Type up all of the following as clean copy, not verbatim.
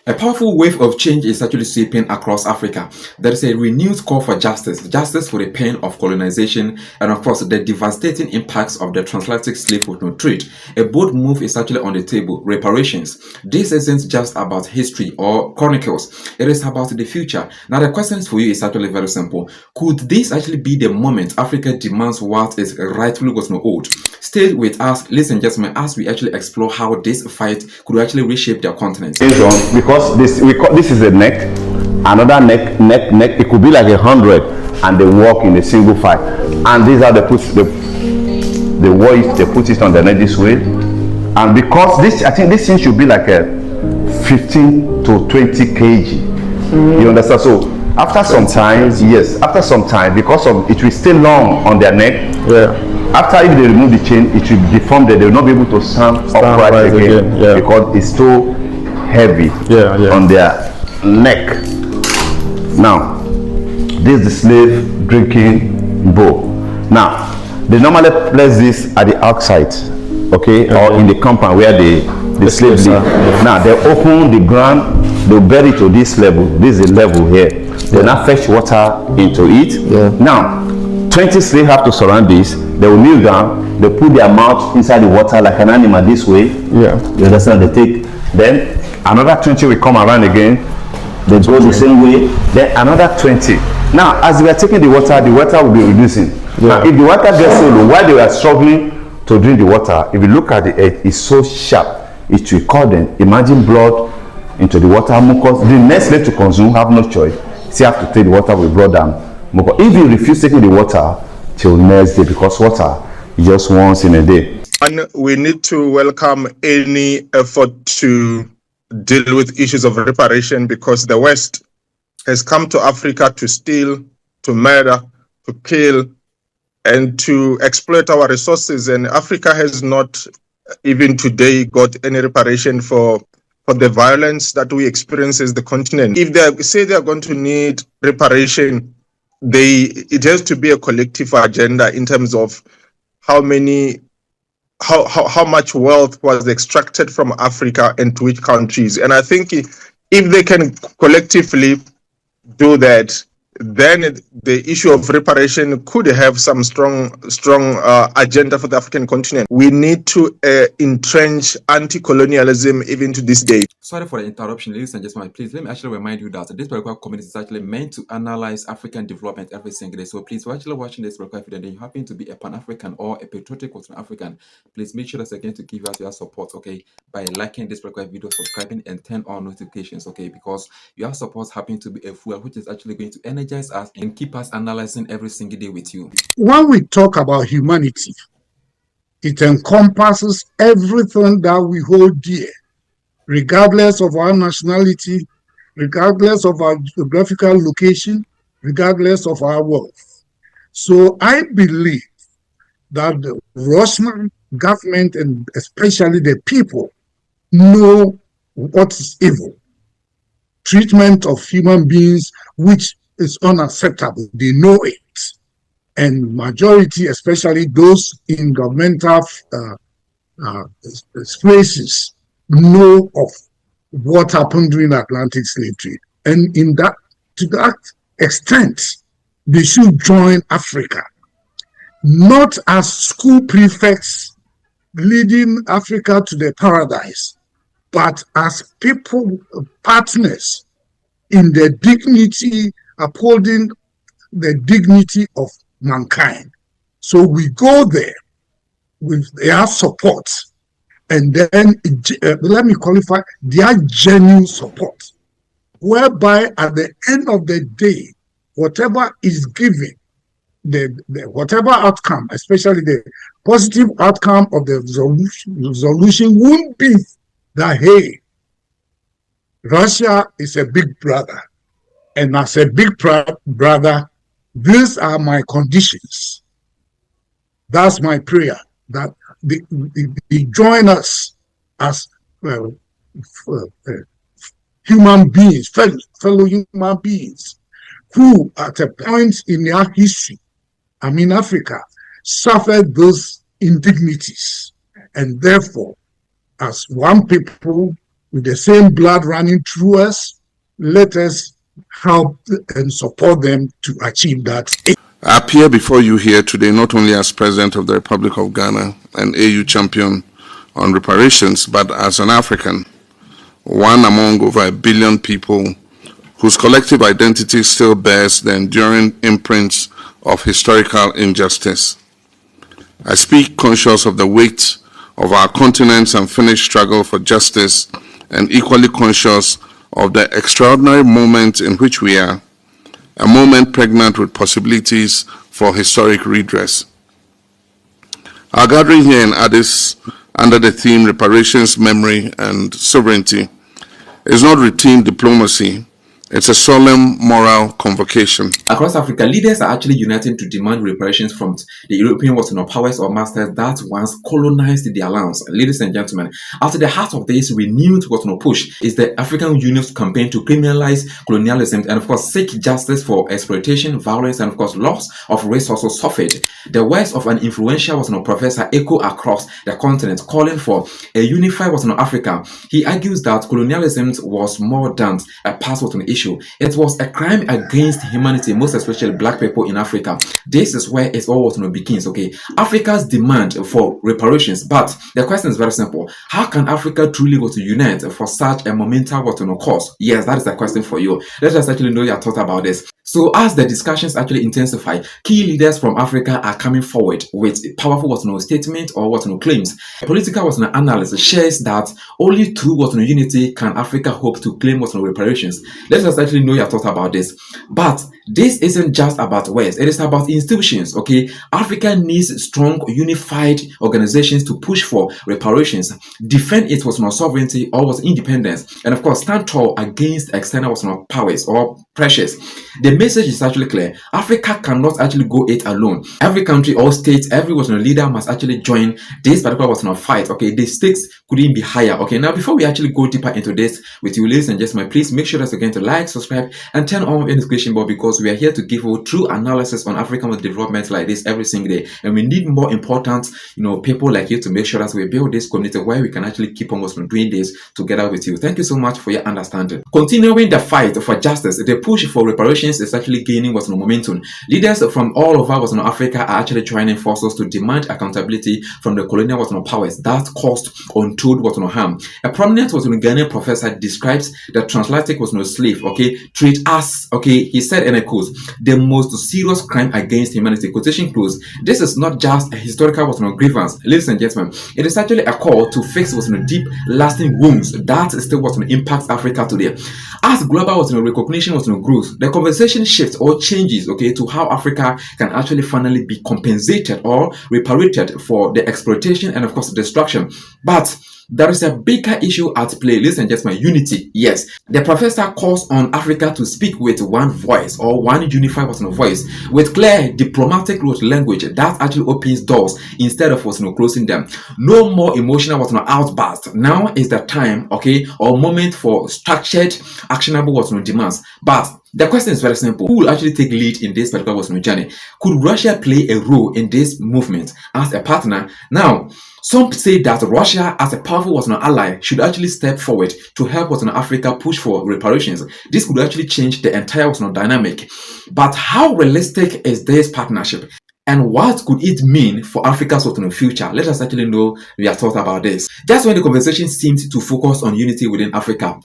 A powerful wave of change is actually sweeping across Africa. There is a renewed call for justice, justice for the pain of colonization, and of course, the devastating impacts of the transatlantic slave trade. A bold move is actually on the table: reparations. This isn't just about history or chronicles, it is about the future. Now, the question for you is actually very simple. Could this actually be the moment Africa demands what is rightfully was not owed? Stay with us, ladies and gentlemen, as we actually explore how this fight could actually reshape their continent. Because this is a neck, another neck. It could be like 100, and they walk in a single fight. And these are the way they put it on the net this way. And because I think this thing should be like a 15 to 20 kg. You understand? So after some time, because of it will stay long on their neck. Yeah. After, if they remove the chain, it will deform that they will not be able to stand upright again. Yeah. Because it's so heavy on their neck. Now, this is the slave drinking bowl. Now, they normally place this at the outside, okay, or in the compound where the slave live. Yeah. Now, they open the ground, they bury it to this level. This is the level here. They now fetch water into it. Yeah. Now, 20 slaves have to surround this. They will kneel down. They put their mouth inside the water like an animal this way. Yeah. You understand? They take. Then another 20 will come around again. They go the same way. Then another 20. Now, as we are taking the water will be reducing. Yeah. Now, if the water gets so low, while they were struggling to drink the water, if you look at the edge, it's so sharp. It will cut them. Imagine blood into the water. Mucus. The next slave to consume have no choice. Still have to take the water with blood and mucus. If you refuse taking the water till next day, because water is just once in a day. And we need to welcome any effort to deal with issues of reparation, because the West has come to Africa to steal, to murder, to kill, and to exploit our resources. And Africa has not even today got any reparation for the violence that we experience as the continent. If they say they are going to need reparation, it has to be a collective agenda in terms of how much wealth was extracted from Africa and to which countries. And I think if they can collectively do that, then the issue of reparation could have some strong agenda for the African continent. We need to entrench anti-colonialism even to this day. Sorry for the interruption, ladies and gentlemen. Please let me actually remind you that this particular community is actually meant to analyze African development every single day. So please, if you're actually watching this particular video and you happen to be a Pan-African or a patriotic African, please make sure that's again to give us your support, okay, by liking this particular video, subscribing, and turn on notifications, okay, because your support happen to be a fuel which is actually going to energize us and keep us analyzing every single day with you. When we talk about humanity, it encompasses everything that we hold dear, regardless of our nationality, regardless of our geographical location, regardless of our wealth. So I believe that the Russian government and especially the people know what is evil. Treatment of human beings, which is unacceptable. They know it. And majority, especially those in governmental spaces, know of what happened during Atlantic slave trade. And to that extent, they should join Africa, not as school prefects leading Africa to the paradise, but as people, partners in the dignity, upholding the dignity of mankind. So we go there with their support, and then let me qualify their genuine support, whereby at the end of the day, whatever is given, whatever outcome, especially the positive outcome of the resolution, won't be that, hey, Russia is a big brother, and as a big brother, these are my conditions. That's my prayer, that they join us as human beings, fellow human beings, who at a point in their history, Africa, suffered those indignities. And therefore, as one people, with the same blood running through us, let us help and support them to achieve that. I appear before you here today not only as President of the Republic of Ghana and AU champion on reparations, but as an African, one among over 1 billion people whose collective identity still bears the enduring imprints of historical injustice. I speak conscious of the weight of our continent's unfinished struggle for justice and equally conscious of the extraordinary moment in which we are, a moment pregnant with possibilities for historic redress. Our gathering here in Addis under the theme Reparations, Memory and Sovereignty is not routine diplomacy. It's a solemn moral convocation. Across Africa, leaders are actually uniting to demand reparations from the European powers or masters that once colonized their lands. Ladies and gentlemen, after the heart of this renewed push is the African Union's campaign to criminalize colonialism and of course seek justice for exploitation, violence and of course loss of resources suffered. The words of an influential professor echo across the continent, calling for a unified Africa. He argues that colonialism was more than a past issue. It was a crime against humanity, most especially black people in Africa. This is where it all begins. Africa's demand for reparations, but the question is very simple: how can Africa truly unite for such a monumental cause? Yes, that is the question for you. Let us actually know your thought about this. So as the discussions actually intensify, key leaders from Africa are coming forward with powerful statement or claims. A political analyst shares that only through unity can Africa hope to claim reparations. Let us actually know your thought about this. But this isn't just about words, it is about institutions. Africa needs strong, unified organizations to push for reparations, defend its sovereignty or independence, and of course stand tall against external powers or pressures. The message is actually clear. Africa cannot actually go it alone. Every country or state, every leader must actually join this particular fight. The stakes couldn't be higher. Now before we actually go deeper into this with you, ladies and gentlemen, please make sure that again to like, subscribe, and turn on the notification bell, because we are here to give you true analysis on African developments like this every single day, and we need more important people like you to make sure that we build this community where we can actually keep on doing this together with you. Thank you so much for your understanding. Continuing the fight for justice, the push for reparations is actually gaining momentum. Leaders from all over Africa are actually joining forces to demand accountability from the colonial powers that caused untold harm. A prominent Ghanaian professor describes the transatlantic slave trade as he said, and I quote, the most serious crime against humanity. Quotation close. This is not just a historical grievance, ladies and gentlemen. It is actually a call to fix deep, lasting wounds that still impacts Africa today. As global recognition grows, the conversation shifts or changes to how Africa can actually finally be compensated or reparated for the exploitation and of course destruction. But there is a bigger issue at play, ladies and gentlemen: unity. Yes, the professor calls on Africa to speak with one voice or one unified voice with clear diplomatic language that actually opens doors instead of closing them. No more emotional outburst. Now is the time, or moment for structured, actionable demands. But the question is very simple: who will actually take lead in this particular journey? Could Russia play a role in this movement as a partner? Now, some say that Russia, as a powerful ally, should actually step forward to help Africa push for reparations. This could actually change the entire dynamic. But how realistic is this partnership? And what could it mean for Africa's future? Let us actually know your thought about this. That's when the conversation seems to focus on unity within Africa.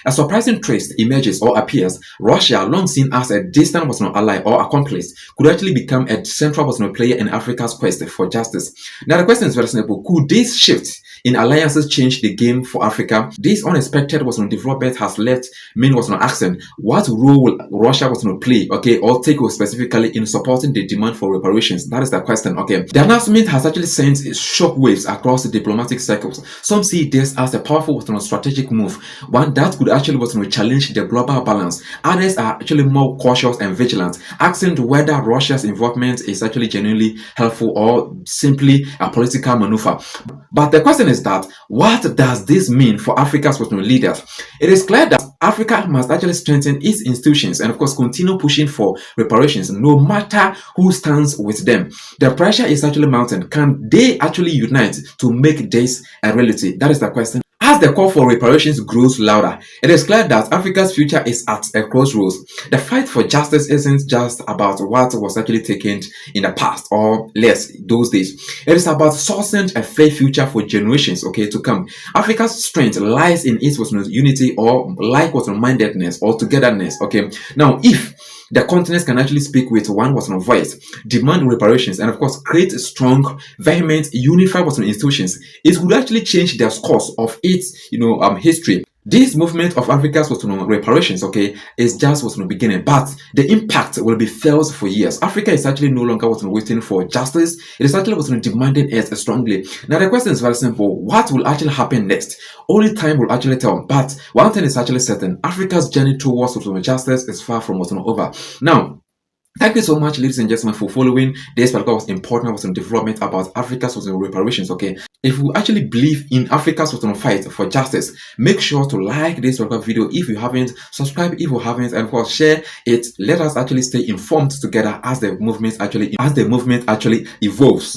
A surprising twist emerges or appears. Russia, long seen as a distant ally or accomplice, could actually become a central player in Africa's quest for justice. Now the question is very simple: could this shift in alliances change the game for Africa? This unexpected development has left many asking, what role will Russia play, or take specifically in supporting the demand for reparations? That is the question. The announcement has actually sent shockwaves across the diplomatic circles. Some see this as a powerful strategic move, one that could actually challenge the global balance. Others are actually more cautious and vigilant, asking whether Russia's involvement is actually genuinely helpful or simply a political maneuver. But the question is that, what does this mean for Africa's leaders? It is clear that Africa must actually strengthen its institutions and of course continue pushing for reparations no matter who stands with them. The pressure is actually mounting. Can they actually unite to make this a reality? That is the question. As the call for reparations grows louder, it is clear that Africa's future is at a crossroads. The fight for justice isn't just about what was actually taken in the past or less those days. It is about sourcing a fair future for generations, to come. Africa's strength lies in its unity or like-mindedness or togetherness. Now, if the continent can actually speak with one voice, demand reparations, and of course create strong, vehement, unified institutions, it would actually change the course of its history. This movement of Africa's reparations, is just beginning, but the impact will be felt for years. Africa is actually no longer waiting for justice; it is actually demanding it strongly. Now the question is very simple: what will actually happen next? Only time will actually tell. But one thing is actually certain: Africa's journey towards justice is far from over. Now, thank you so much, ladies and gentlemen, for following this particular important development about Africa's reparations. If you actually believe in Africa's fight for justice, make sure to like this video if you haven't, subscribe if you haven't, and of course share it. Let us actually stay informed together as the movement actually evolves.